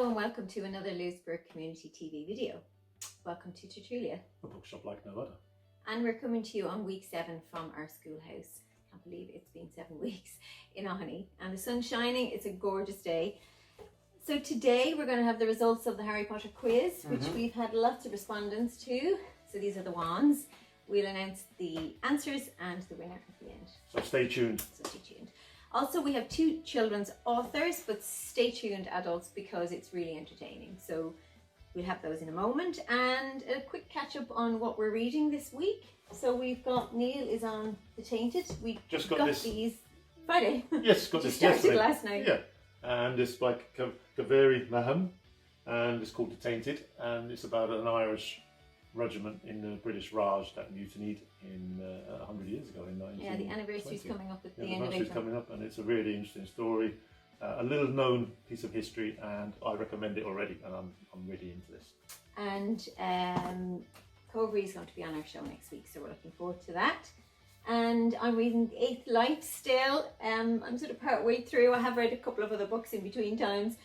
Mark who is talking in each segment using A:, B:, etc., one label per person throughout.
A: and welcome to another Lewisburg Community TV video. Welcome to Tertulia,
B: A bookshop like no other.
A: and we're coming to you on week 7 from our schoolhouse. Can't believe it's been 7 weeks in Ohoney, and the sun's shining. It's a gorgeous day. So today we're going to have the results of the Harry Potter quiz, which we've had lots of respondents to. So these are the wands. We'll announce the answers and the winner at the end.
B: So stay tuned.
A: So stay tuned. Also, we have 2 children's authors, but stay tuned, adults, because it's really entertaining. So we'll have those in a moment. And a quick catch up on what we're reading this week. So we've got, Neil is on The Tainted. We
B: Just got this
A: these Friday.
B: Yes, got this
A: started
B: yesterday.
A: last night.
B: Yeah, and it's like Kaveri Maham, and it's called The Tainted, and it's about an Irish regiment in the British Raj that mutinied in 100 years ago in 1920.
A: Yeah, the anniversary's coming up at the
B: the
A: end of
B: anniversary's
A: April.
B: coming up, and it's a really interesting story, a little known piece of history, and I recommend it already, and I'm really into this.
A: And Covey is going to be on our show next week, so we're looking forward to that. And I'm reading The Eighth Life still. I'm sort of part way through. I have read a couple of other books in between times.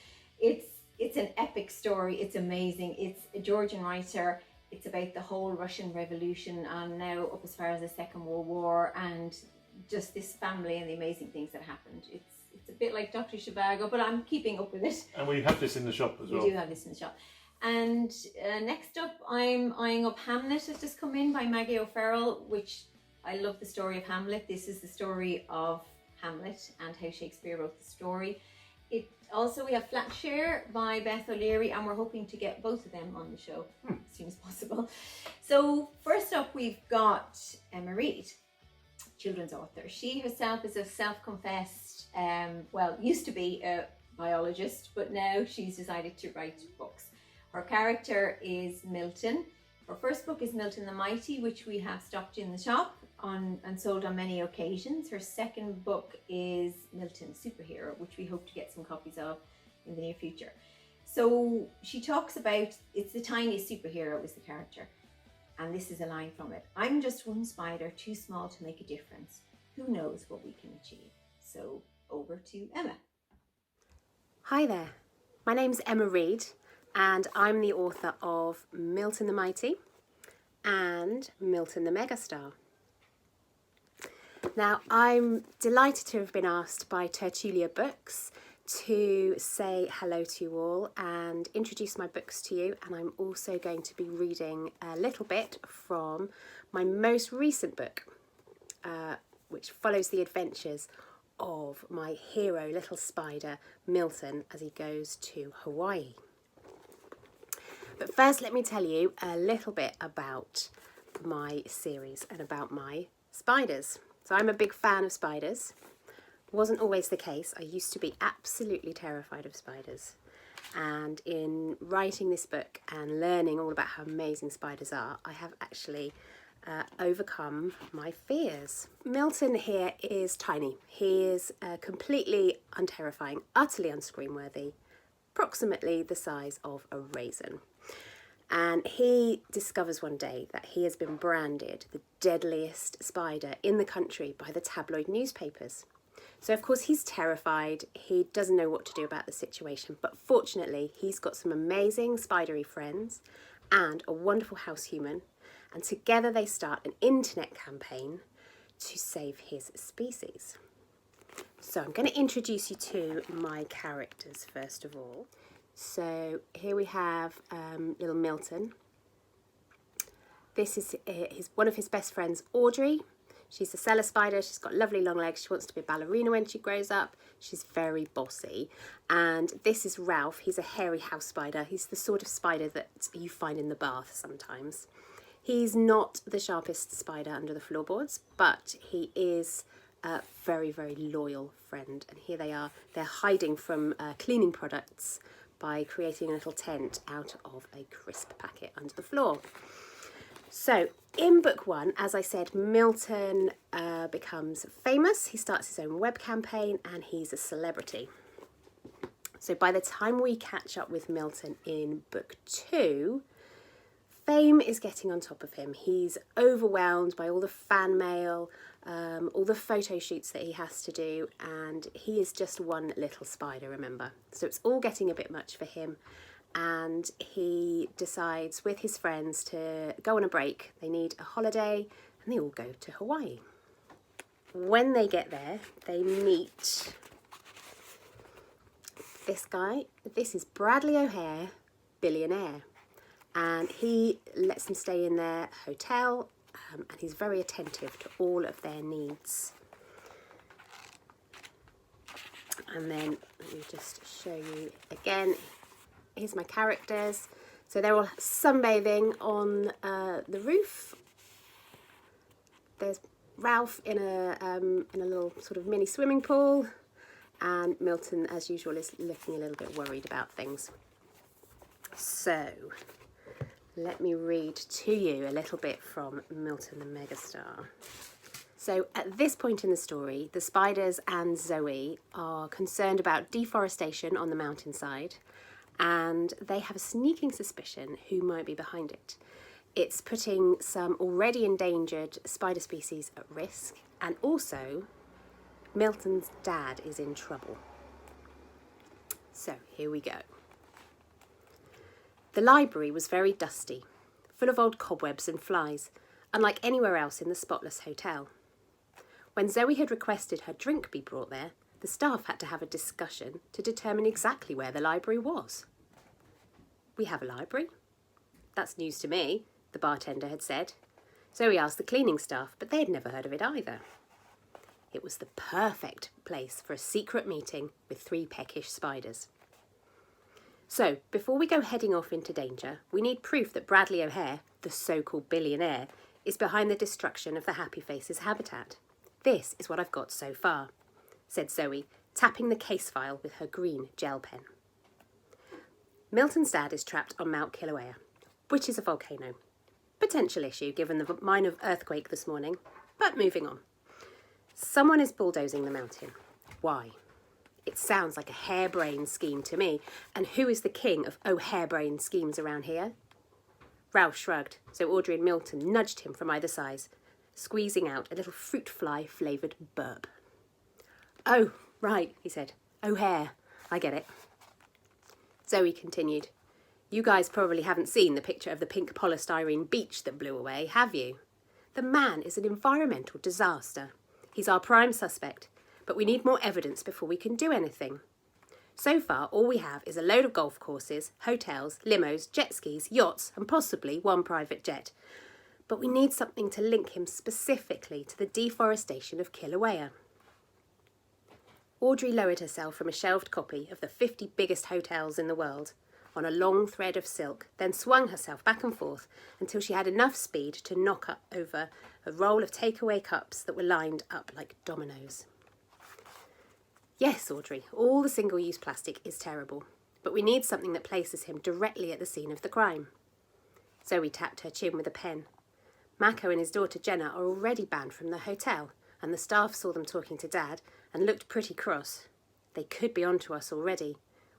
A: It's an epic story. It's amazing. It's a Georgian writer. It's about the whole Russian Revolution and now up as far as the Second World War, and just this family and the amazing things that happened. It's a bit like Dr. Zhivago, but I'm keeping up with it.
B: And we have this in the shop as well.
A: We do have this in the shop. And next up, I'm eyeing up Hamlet has just come in by Maggie O'Farrell, which I love the story of Hamlet. This is the story of Hamlet and how Shakespeare wrote the story. Also, we have Flatshare by Beth O'Leary, and we're hoping to get both of them on the show as soon as possible. So first up, we've got Emma Reid, children's author. She herself is a self-confessed, used to be a biologist, but now she's decided to write books. Her character is Milton. Her first book is Milton the Mighty, which we have stocked in the shop and sold on many occasions. Her second book is Milton Superhero, which we hope to get some copies of in the near future. So she talks about, it's the tiniest superhero is the character. And this is a line from it. I'm just one spider too small to make a difference. Who knows what we can achieve? So over to Emma.
C: Hi there, my name's Emma Reid, and I'm the author of Milton the Mighty and Milton the Megastar. Now, I'm delighted to have been asked by Tertulia Books to say hello to you all and introduce my books to you, and I'm also going to be reading a little bit from my most recent book, which follows the adventures of my hero, little spider, Milton, as he goes to Hawaii. But first, let me tell you a little bit about my series and about my spiders. So I'm a big fan of spiders. Wasn't always the case. I used to be absolutely terrified of spiders. And in writing this book and learning all about how amazing spiders are, I have actually overcome my fears. Milton here is tiny. He is completely unterrifying, utterly unscreen-worthy, approximately the size of a raisin. And he discovers one day that he has been branded the deadliest spider in the country by the tabloid newspapers. So of course he's terrified, he doesn't know what to do about the situation, but fortunately he's got some amazing spidery friends and a wonderful house human, and together they start an internet campaign to save his species. So I'm going to introduce you to my characters first of all. So here we have little Milton. This is one of his best friends, Audrey. She's a cellar spider. She's got lovely long legs. She wants to be a ballerina when she grows up. She's very bossy. And this is Ralph. He's a hairy house spider. He's the sort of spider that you find in the bath sometimes. He's not the sharpest spider under the floorboards, but he is a very, very loyal friend. And here they are. They're hiding from cleaning products by creating a little tent out of a crisp packet under the floor. So in book 1, as I said, Milton becomes famous. He starts his own web campaign and he's a celebrity. So by the time we catch up with Milton in book 2, fame is getting on top of him. He's overwhelmed by all the fan mail, all the photo shoots that he has to do, and he is just one little spider, remember. So it's all getting a bit much for him, and he decides with his friends to go on a break. They need a holiday, and they all go to Hawaii. When they get there, they meet this guy. This is Bradley O'Hare, billionaire, and he lets them stay in their hotel, and he's very attentive to all of their needs. And then let me just show you again. Here's my characters. So they're all sunbathing on the roof. There's Ralph in a little sort of mini swimming pool, and Milton, as usual, is looking a little bit worried about things. So let me read to you a little bit from Milton the Megastar. So at this point in the story, the spiders and Zoe are concerned about deforestation on the mountainside, and they have a sneaking suspicion who might be behind it. It's putting some already endangered spider species at risk, and also Milton's dad is in trouble. So here we go. The library was very dusty, full of old cobwebs and flies, unlike anywhere else in the spotless hotel. When Zoe had requested her drink be brought there, the staff had to have a discussion to determine exactly where the library was. "We have a library?" "That's news to me," the bartender had said. Zoe asked the cleaning staff, but they had never heard of it either. It was the perfect place for a secret meeting with 3 peckish spiders. So, before we go heading off into danger, we need proof that Bradley O'Hare, the so-called billionaire, is behind the destruction of the Happy Faces habitat. "This is what I've got so far," said Zoe, tapping the case file with her green gel pen. Milton's dad is trapped on Mount Kilauea, which is a volcano. Potential issue given the minor earthquake this morning, but moving on. Someone is bulldozing the mountain. Why? It sounds like a harebrained scheme to me, and who is the king of harebrained schemes around here? Ralph shrugged, so Audrey and Milton nudged him from either side, squeezing out a little fruit fly flavoured burp. "Oh, right," he said. "O'Hare, I get it." Zoe continued. "You guys probably haven't seen the picture of the pink polystyrene beach that blew away, have you? The man is an environmental disaster. He's our prime suspect, but we need more evidence before we can do anything. So far, all we have is a load of golf courses, hotels, limos, jet skis, yachts, and possibly 1 private jet. But we need something to link him specifically to the deforestation of Kilauea." Audrey lowered herself from a shelved copy of the 50 biggest hotels in the world on a long thread of silk, then swung herself back and forth until she had enough speed to knock up over a roll of takeaway cups that were lined up like dominoes. "Yes, Audrey, all the single-use plastic is terrible, but we need something that places him directly at the scene of the crime." Zoe tapped her chin with a pen. Mako and his daughter Jenna are already banned from the hotel, and the staff saw them talking to Dad and looked pretty cross. They could be onto us already.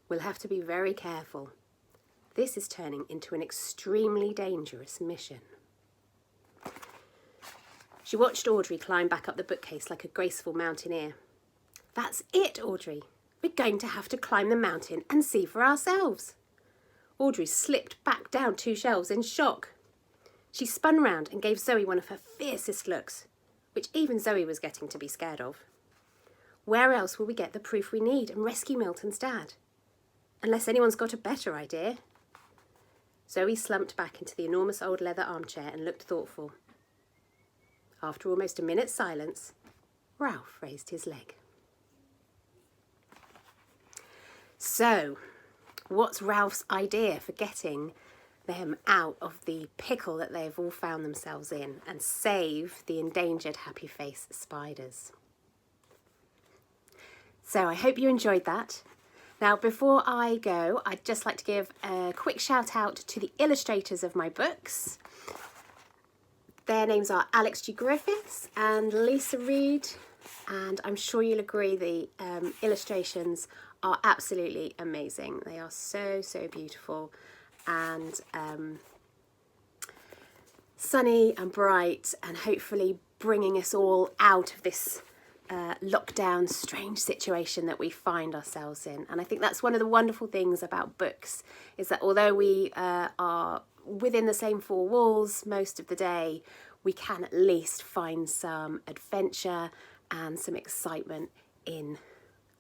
C: We'll have to be very careful. This is turning into an extremely dangerous mission. She watched Audrey climb back up the bookcase like a graceful mountaineer. "That's it, Audrey. We're going to have to climb the mountain and see for ourselves." Audrey slipped back down 2 shelves in shock. She spun round and gave Zoe one of her fiercest looks, which even Zoe was getting to be scared of. Where else will we get the proof we need and rescue Milton's dad? Unless anyone's got a better idea. Zoe slumped back into the enormous old leather armchair and looked thoughtful. After almost a minute's silence, Ralph raised his leg. "So, what's Ralph's idea for getting them out of the pickle that they've all found themselves in and save the endangered Happy Face spiders?" So I hope you enjoyed that. Now, before I go, I'd just like to give a quick shout out to the illustrators of my books. Their names are Alex G. Griffiths and Lisa Reed, and I'm sure you'll agree the illustrations are absolutely amazing. They are so, so beautiful, and sunny and bright, and hopefully bringing us all out of this lockdown strange situation that we find ourselves in. And I think that's one of the wonderful things about books, is that although we are within the same four walls most of the day, we can at least find some adventure and some excitement in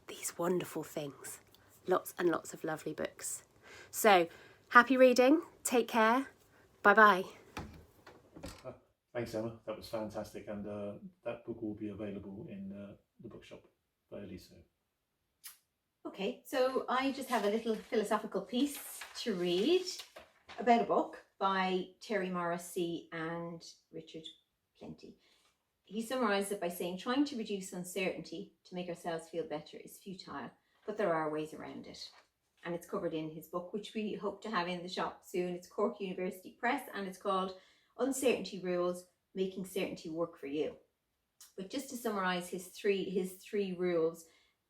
C: these wonderful things. Lots and lots of lovely books. So happy reading, take care, bye bye.
B: Thanks, Emma. That was fantastic, and that book will be available in the bookshop fairly soon.
A: Okay, so I just have a little philosophical piece to read about a book by Terry Morrissey and Richard Plenty. He summarised it by saying, trying to reduce uncertainty to make ourselves feel better is futile, but there are ways around it. And it's covered in his book, which we hope to have in the shop soon. It's Cork University Press, and it's called Uncertainty Rules, Making Certainty Work for You. But just to summarise his three rules: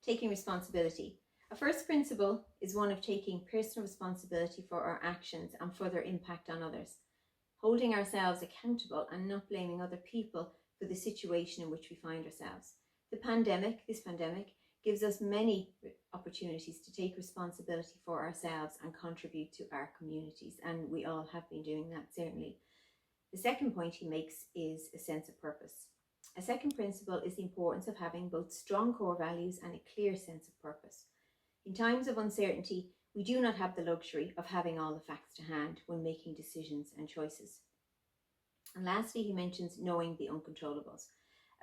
A: taking responsibility. A first principle is one of taking personal responsibility for our actions and for their impact on others. Holding ourselves accountable and not blaming other people for the situation in which we find ourselves. This pandemic, gives us many opportunities to take responsibility for ourselves and contribute to our communities, and we all have been doing that, certainly. The second point he makes is a sense of purpose. A second principle is the importance of having both strong core values and a clear sense of purpose. In times of uncertainty, we do not have the luxury of having all the facts to hand when making decisions and choices. And lastly, he mentions knowing the uncontrollables.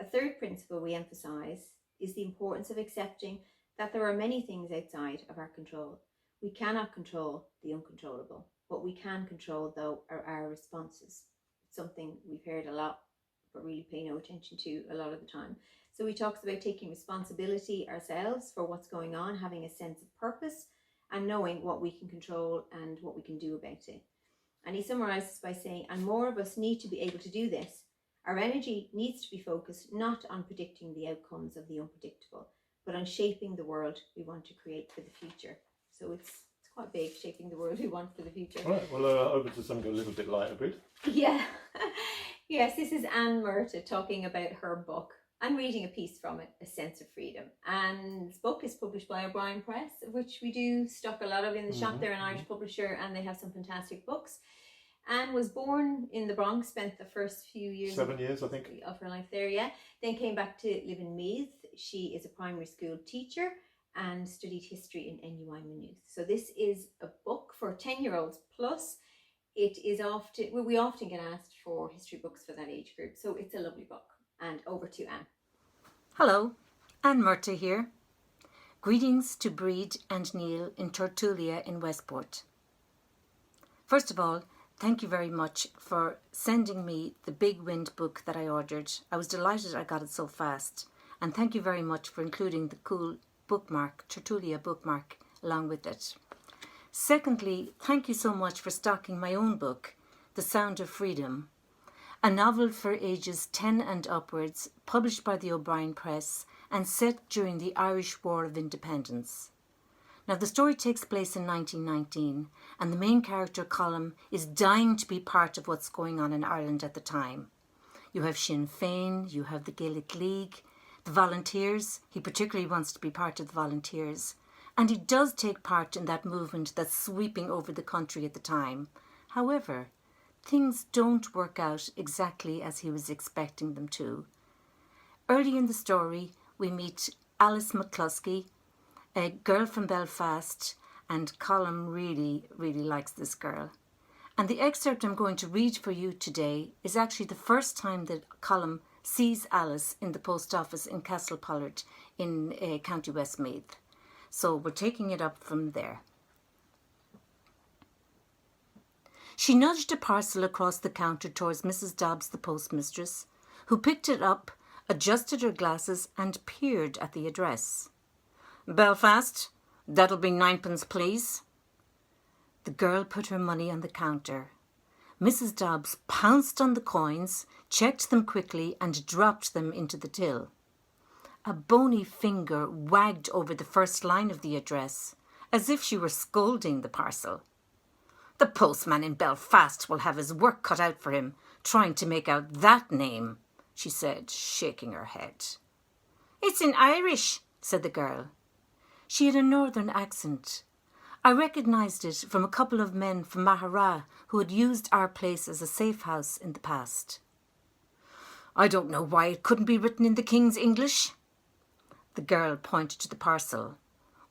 A: A third principle we emphasise is the importance of accepting that there are many things outside of our control. We cannot control the uncontrollable. What we can control, though, are our responses. It's something we've heard a lot, but really pay no attention to a lot of the time. So he talks about taking responsibility ourselves for what's going on, having a sense of purpose, and knowing what we can control and what we can do about it. And he summarises by saying, and more of us need to be able to do this. Our energy needs to be focused not on predicting the outcomes of the unpredictable, but on shaping the world we want to create for the future. So it's quite big, shaping the world we want for the future.
B: All right, well, over to something a little bit lighter, Brid.
A: Yeah. Yes, this is Anne Murtagh talking about her book. I'm reading a piece from it, A Sense of Freedom. And this book is published by O'Brien Press, which we do stock a lot of in the shop. They're an Irish publisher and they have some fantastic books. Anne was born in the Bronx, spent the first few years,
B: 7 years, I think,
A: of her life there, yeah. Then came back to live in Meath. She is a primary school teacher and studied history in NUI Maynooth. So this is a book for 10-year-olds plus. It is often, we often get asked for history books for that age group. So it's a lovely book. And over to Anne.
D: Hello, Anne Murtagh here. Greetings to Breed and Neil in Tertulia in Westport. First of all, thank you very much for sending me the Big Wind book that I ordered. I was delighted I got it so fast. And thank you very much for including the cool bookmark, Tertulia bookmark, along with it. Secondly, thank you so much for stocking my own book, The Sound of Freedom, a novel for ages 10 and upwards, published by the O'Brien Press and set during the Irish War of Independence. Now, the story takes place in 1919, and the main character, Colm, is dying to be part of what's going on in Ireland at the time. You have Sinn Féin, you have the Gaelic League, the Volunteers. He particularly wants to be part of the Volunteers. And he does take part in that movement that's sweeping over the country at the time. However, things don't work out exactly as he was expecting them to. Early in the story, we meet Alice McCluskey, a girl from Belfast, and Colm really, really likes this girl. And the excerpt I'm going to read for you today is actually the first time that Colm sees Alice in the post office in Castlepollard in County Westmeath. So we're taking it up from there. She nudged a parcel across the counter towards Mrs. Dobbs, the postmistress, who picked it up, adjusted her glasses and peered at the address. Belfast, that'll be 9pence, please. The girl put her money on the counter. Mrs. Dobbs pounced on the coins, checked them quickly and dropped them into the till. A bony finger wagged over the first line of the address, as if she were scolding the parcel. The postman in Belfast will have his work cut out for him, trying to make out that name, she said, shaking her head. It's in Irish, said the girl. She had a northern accent. I recognised it from a couple of men from Mahara who had used our place as a safe house in the past. I don't know why it couldn't be written in the King's English. The girl pointed to the parcel.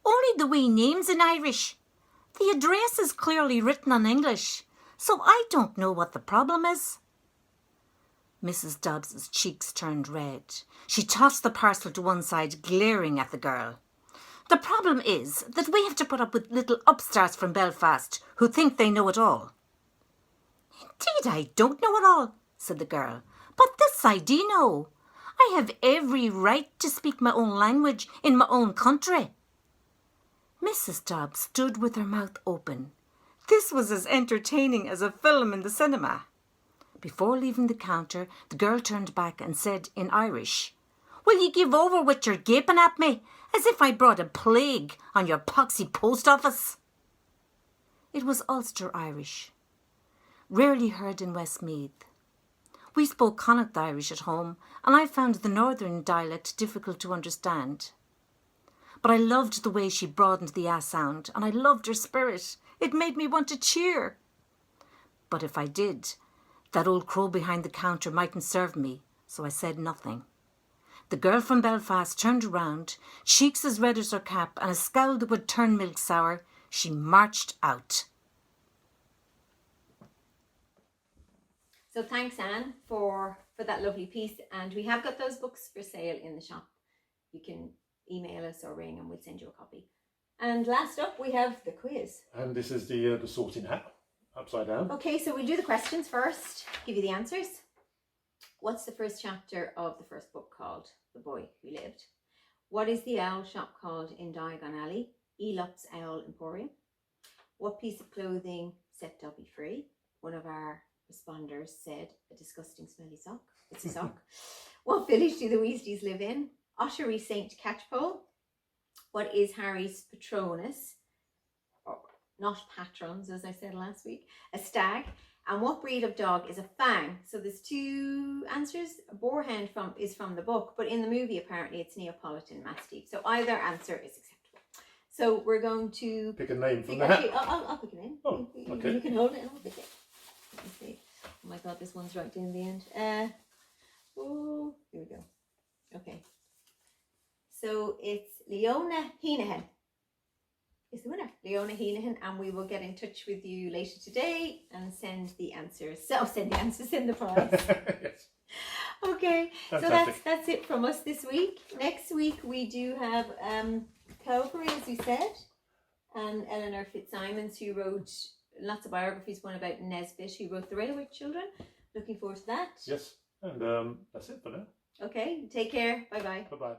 D: Only the wee name's in Irish. The address is clearly written in English, so I don't know what the problem is. Mrs. Dobbs's cheeks turned red. She tossed the parcel to one side, glaring at the girl. The problem is that we have to put up with little upstarts from Belfast who think they know it all. Indeed, I don't know it all, said the girl. But this I do know. I have every right to speak my own language in my own country. Mrs. Dobbs stood with her mouth open. This was as entertaining as a film in the cinema. Before leaving the counter, the girl turned back and said in Irish, Will you give over with your gaping at me, as if I brought a plague on your poxy post office? It was Ulster Irish, rarely heard in Westmeath. We spoke Connacht Irish at home, and I found the northern dialect difficult to understand. But I loved the way she broadened the A sound, and I loved her spirit. It made me want to cheer. But if I did, that old crow behind the counter mightn't serve me, so I said nothing. The girl from Belfast turned around, cheeks as red as her cap, and a scowl that would turn milk sour. She marched out.
A: So thanks, Anne, for that lovely piece. And we have got those books for sale in the shop. You can email us or ring and we'll send you a copy. And last up, we have the quiz.
B: And this is the sorting hat, upside down.
A: Okay, so we'll do the questions first, give you the answers. What's the first chapter of the first book called? The Boy Who Lived. What is the owl shop called in Diagon Alley? Elop's Owl Emporium. What piece of clothing set Dobby free? One of our responders said a disgusting smelly sock. It's a sock. What village do the Weasleys live in? Ottery St. Catchpole. What is Harry's Patronus? Or not patrons, as I said last week. A stag. And what breed of dog is a fang? So there's two answers. A boarhound is from the book, but in the movie apparently it's Neapolitan Mastiff. So either answer is acceptable. So we're going to
B: pick a name from the hat.
A: I'll pick a name.
B: Oh, okay.
A: You can hold it and I'll pick it. Let me see. Oh my god, this one's right down the end. Oh, here we go. Okay. So it's Leona Heenahan is the winner. Leona Heenahan, and we will get in touch with you later today and send the answers. Send the prize.
B: Yes.
A: Okay.
B: Fantastic.
A: So that's it from us this week. Next week we do have Calvary, as we said, and Eleanor Fitzsimons, who wrote lots of biographies, one about Nesbitt, who wrote The Railway Children. Looking forward to that.
B: Yes. And that's it for now.
A: Okay. Take care. Bye-bye.
B: Bye-bye.